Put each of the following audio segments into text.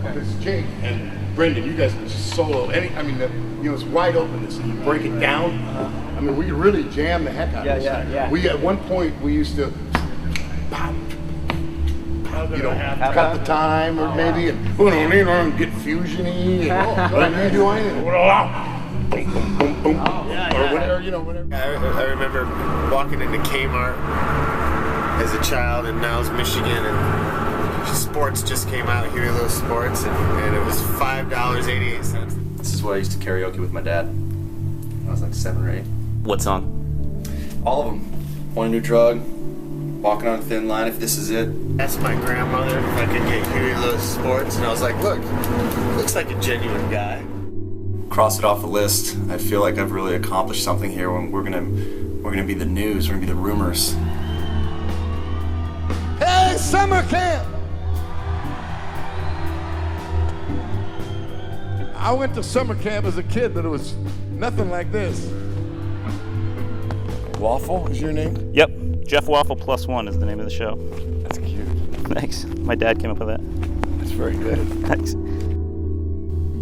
Because Jake and Brendan, you guys can just solo any. I mean, it's wide open. This, you break it down. I mean, we could really jam the heck out of this. Yeah. We at one point we used to, cut the time or maybe, and get fusiony. And you do anything. Boom, boom, boom, or whatever, whatever. I remember walking into Kmart as a child in Niles, Michigan, and Sports just came out, Huey Lewis Sports, and it was $5.88. This is what I used to karaoke with my dad when I was like 7 or 8. What song? All of them. Want a New Drug, Walking on a Thin Line, If This Is It. Asked my grandmother if I could get Huey Lewis Sports, and I was like, look, looks like a genuine guy. Cross it off the list. I feel like I've really accomplished something here. When we're gonna be the news. We're gonna be the rumors. Hey, summer camp! I went to summer camp as a kid, but it was nothing like this. Waful is your name? Yep. Jeff Waful +1 is the name of the show. That's cute. Thanks. My dad came up with that. That's very good. Thanks.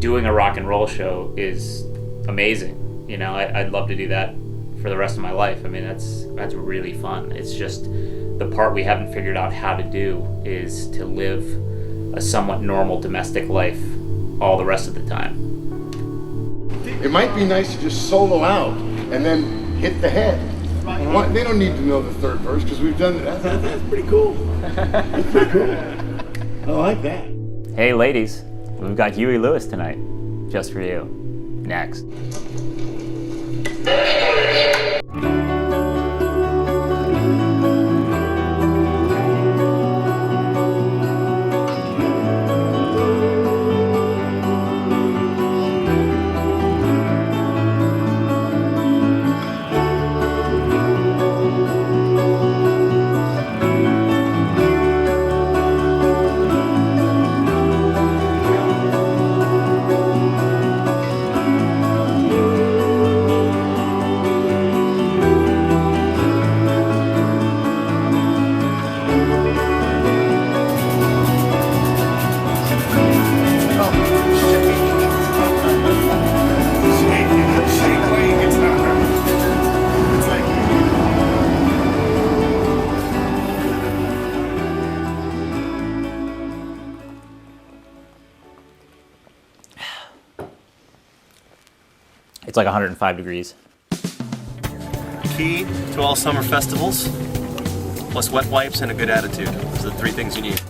Doing a rock and roll show is amazing. I'd love to do that for the rest of my life. I mean, that's really fun. It's just the part we haven't figured out how to do is to live a somewhat normal domestic life all the rest of the time. It might be nice to just solo out and then hit the head. They don't need to know the third verse because we've done that. That's pretty cool. That's pretty cool. I like that. Hey ladies, we've got Huey Lewis tonight, just for you. Next. It's like 105 degrees. Key to all summer festivals, plus wet wipes and a good attitude. Those are the 3 things you need.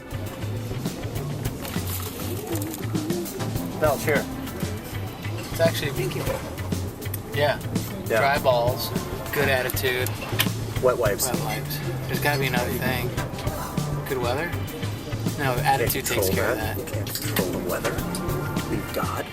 Belch here. It's actually yeah. Dry balls, good attitude, Wet wipes. wet wipes. There's got to be another thing. Good weather? No, attitude takes care of that. You can't control the weather. You God.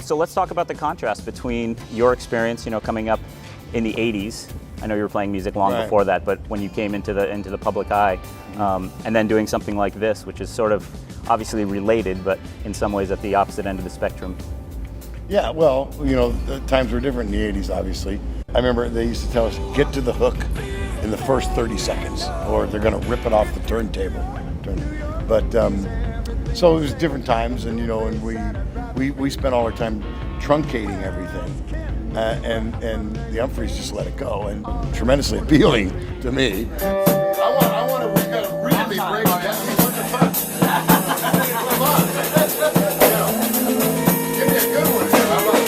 So let's talk about the contrast between your experience, coming up in the 80s. I know you were playing music long before that, but when you came into the public eye, and then doing something like this, which is sort of obviously related, but in some ways at the opposite end of the spectrum. Yeah, well, the times were different in the 80s, obviously. I remember they used to tell us, get to the hook in the first 30 seconds, or they're going to rip it off the turntable. But, so it was different times, and, and we spent all our time truncating everything. And the Umphreys just let it go, and tremendously appealing to me. I want to, we got to really break it down. What the fuck? Come on. Give me a good one here. How about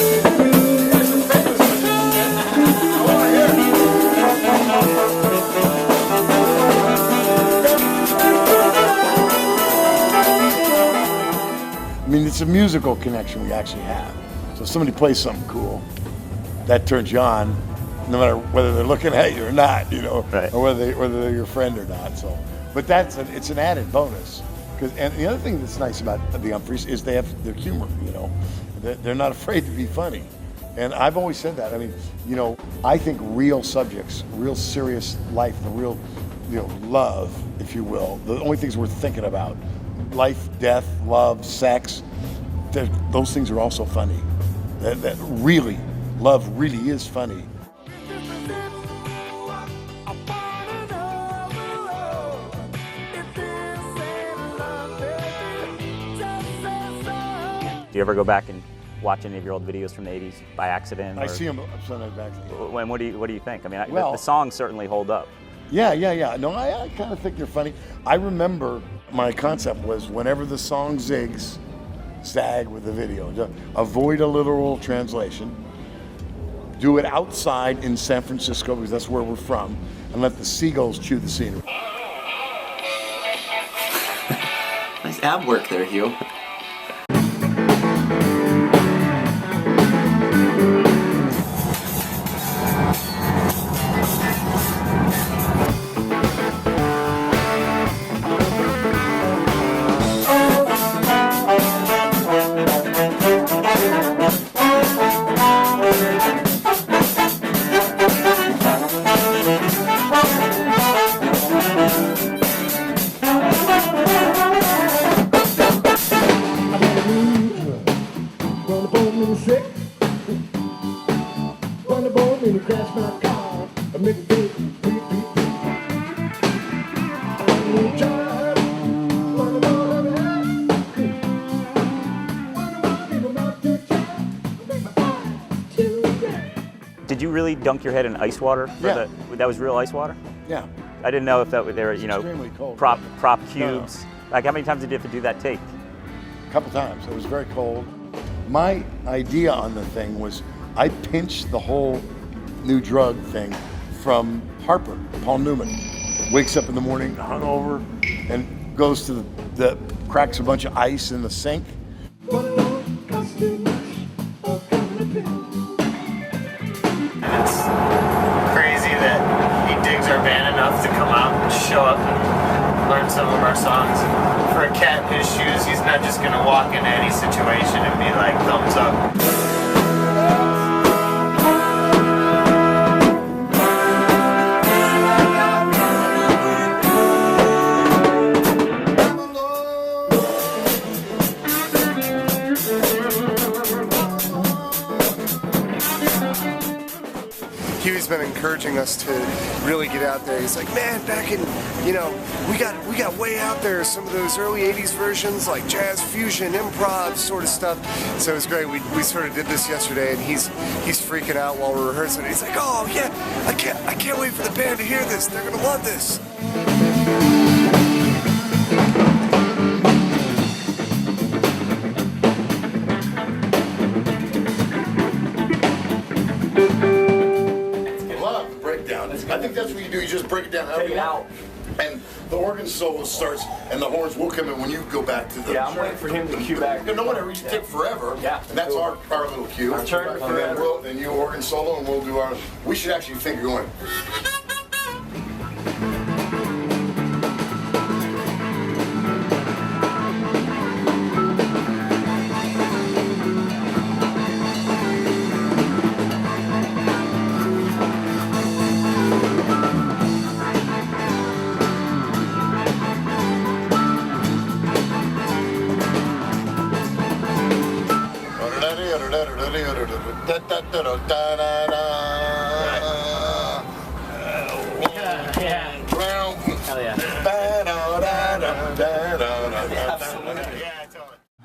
here's some famous ones. I want to hear it. I mean, it's a musical connection we actually have. So if somebody plays something cool, that turns you on, no matter whether they're looking at you or not, Right. or whether they're your friend or not. So, but it's an added bonus And the other thing that's nice about the Umpphreys is they have their humor, They're not afraid to be funny. And I've always said that. I mean, I think real subjects, real serious life, the real, love, if you will, the only things worth thinking about, life, death, love, sex, those things are also funny. That really, love really is funny. Do you ever go back and watch any of your old videos from the 80s by accident? I see them sometimes back. When, what do you think? I mean, Well, the songs certainly hold up. Yeah. No, I kind of think they're funny. I remember my concept was whenever the song zigs, zag with the video. Avoid a literal translation. Do it outside in San Francisco because that's where we're from, and let the seagulls chew the scenery. Nice ab work there, Hugh. Did you really dunk your head in ice water? Yeah. That was real ice water? Yeah. I didn't know if that they were, extremely cold. prop cubes. No. Like, how many times did you have to do that take? A couple times. It was very cold. My idea on the thing was I pinched the whole new drug thing from Harper, Paul Newman. Wakes up in the morning, hungover, and goes to the cracks a bunch of ice in the sink. It's crazy that he digs our band enough to come out and show up and learn some of our songs. For a cat in his shoes, he's not just gonna walk into any situation and be like, thumbs up. Huey's been encouraging us to really get out there. He's like, man, back in, we got way out there, some of those early 80s versions, like jazz fusion, improv sort of stuff. So it was great. We sort of did this yesterday, and he's freaking out while we're rehearsing. He's like, oh yeah, I can't wait for the band to hear this. They're gonna love this. I think that's what you do. You just break it down. Take it out. And the organ solo starts, and the horns will come in when you go back to the... Yeah, I'm waiting for him to cue back. No, whatever. You take forever. Yeah. And that's our little cue. Our turn. And then you organ solo, and we'll do our... We should actually think of going...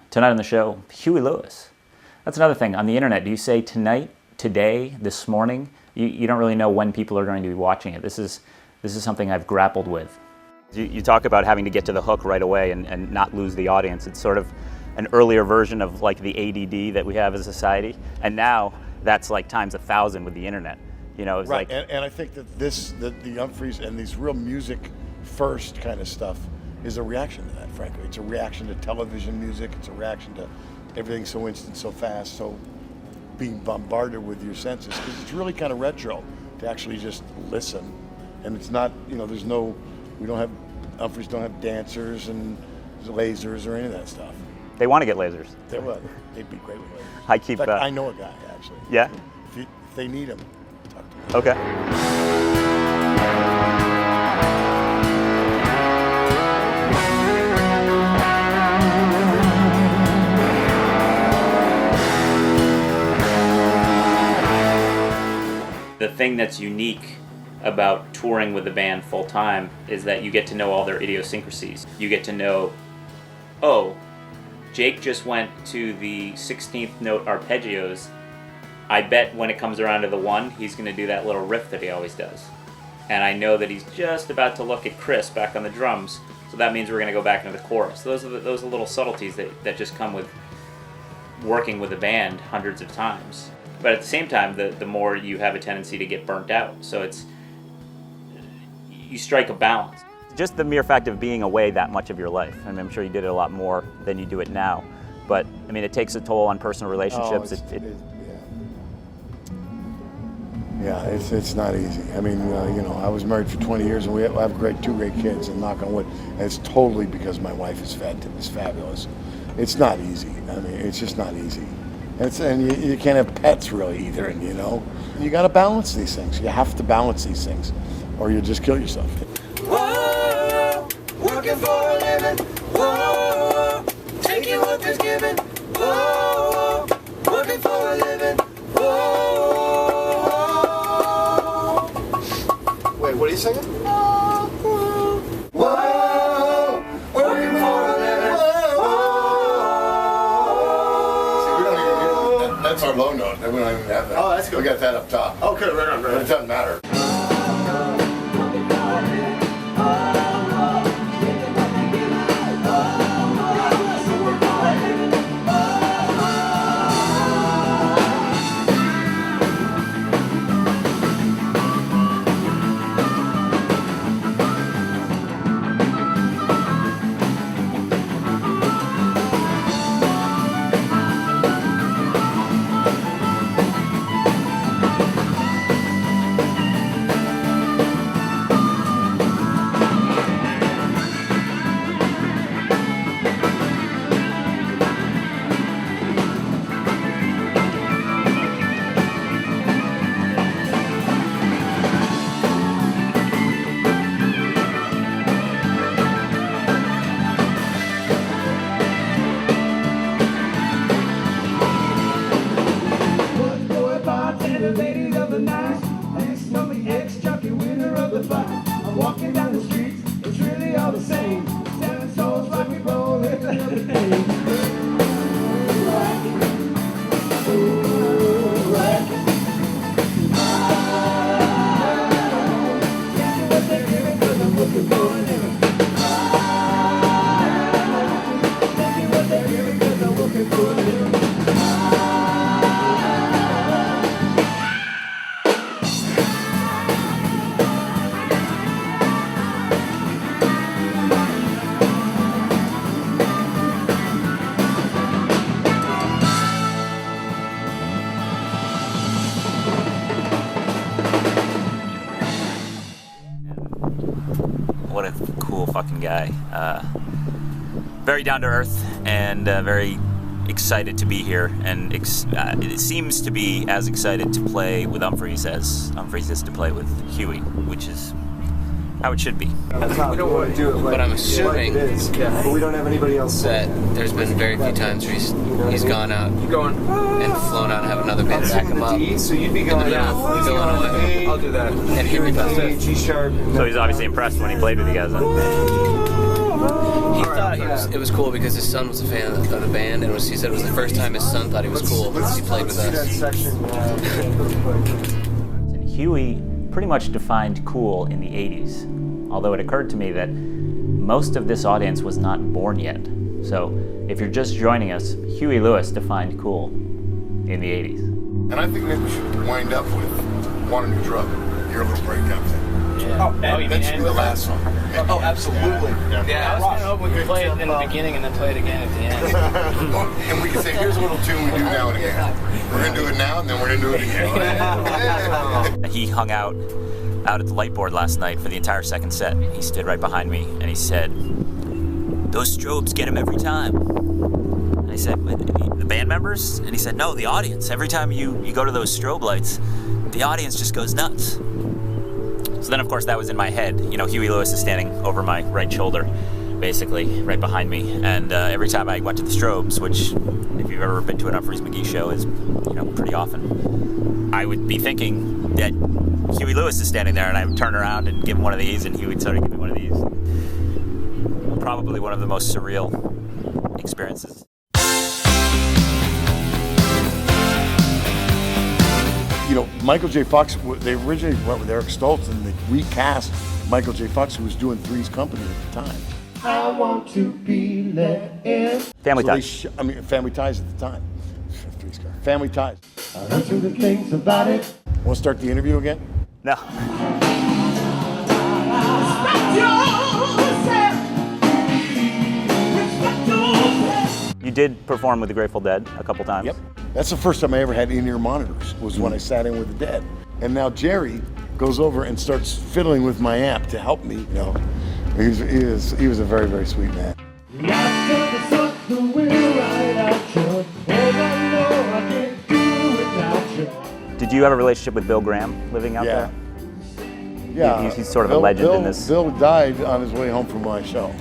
Tonight on the show, Huey Lewis. That's another thing. On the internet, do you say tonight, today, this morning? You don't really know when people are going to be watching it. This is something I've grappled with. You talk about having to get to the hook right away and not lose the audience. It's sort of an earlier version of like the ADD that we have as a society. And now that's like times 1,000 with the internet. It's right. like... And I think that the Umpphreys and these real music first kind of stuff is a reaction to that, frankly. It's a reaction to television music. It's a reaction to everything so instant, so fast, so being bombarded with your senses. Because it's really kind of retro to actually just listen. And it's not, Umpphreys don't have dancers and lasers or any of that stuff. They want to get lasers. They'd be great with lasers. I keep. In fact, I know a guy actually. Yeah. If they need him, talk to me. Okay. The thing that's unique about touring with the band full time is that you get to know all their idiosyncrasies. You get to know, oh, Jake just went to the 16th note arpeggios. I bet when it comes around to the 1, he's going to do that little riff that he always does. And I know that he's just about to look at Chris back on the drums, so that means we're going to go back into the chorus. Those are little subtleties that just come with working with a band hundreds of times. But at the same time, the more you have a tendency to get burnt out. So you strike a balance. Just the mere fact of being away that much of your life. I mean, I'm sure you did it a lot more than you do it now. But, I mean, it takes a toll on personal relationships. It's not easy. I mean, I was married for 20 years, and we have two great kids, and knock on wood. And it's totally because my wife is fabulous. It's not easy. I mean, it's just not easy. And you can't have pets really either, and you got to balance these things. You have to balance these things, or you just kill yourself. Whoa, working for a living. Whoa, taking what is given. Whoa, working for a living. Whoa. Wait, what are you singing? Whoa, working for a living. That's our low note. We don't even have that. Oh, that's good. We got that up top. Okay, right on. But it doesn't matter. What a cool fucking guy. Very down to earth and very excited to be here, and it seems to be as excited to play with Umphrey as Umphrey is to play with Huey, which is how it should be. That's how we don't want to do it. But I'm assuming but we don't have anybody else that there's been very few times where he's gone out and flown out and have another band back him up. So you'd be going out. Going away. I'll do that. And here we go. G sharp. So he's obviously impressed when he played with you guys. He thought it was cool because his son was a fan of the band, and he said it was the first time his son thought he was cool because he played with us. And Huey pretty much defined cool in the 80s, although it occurred to me that most of this audience was not born yet. So if you're just joining us, Huey Lewis defined cool in the 80s. And I think maybe we should wind up with Want a New Drug, Your Little Breakdown thing. Yeah. That should be the last song. Oh, absolutely. Yeah, I was going to hope we could play it in the beginning and then play it again at the end. And we can say, here's a little tune we do now and again. We're going to do it now, and then we're going to do it again. He hung out at the light board last night for the entire second set. He stood right behind me, and he said, those strobes get him every time. And I said, the band members? And he said, no, the audience. Every time you go to those strobe lights, the audience just goes nuts. So then, of course, that was in my head. You know, Huey Lewis is standing over my right shoulder, basically, right behind me. And every time I went to the strobes, which, if you've ever been to an Umphrey's McGee show, is, you know, pretty often, I would be thinking that Huey Lewis is standing there, and I would turn around and give him one of these, and he would sort of give me one of these. Probably one of the most surreal experiences. You know, Michael J. Fox, they originally went with Eric Stoltz, and they recast Michael J. Fox, who was doing Three's Company at the time. I want to be let in. Family Ties. Family Ties at the time. Family Ties. I heard some good things about it. Want to start the interview again? No. You did perform with the Grateful Dead a couple times. Yep. That's the first time I ever had in-ear monitors, was when I sat in with the Dead. And now Jerry goes over and starts fiddling with my amp to help me. You know, he was a very, very sweet man. Did you have a relationship with Bill Graham living out there? Yeah. He's sort of a legend in this. Bill died on his way home from my show.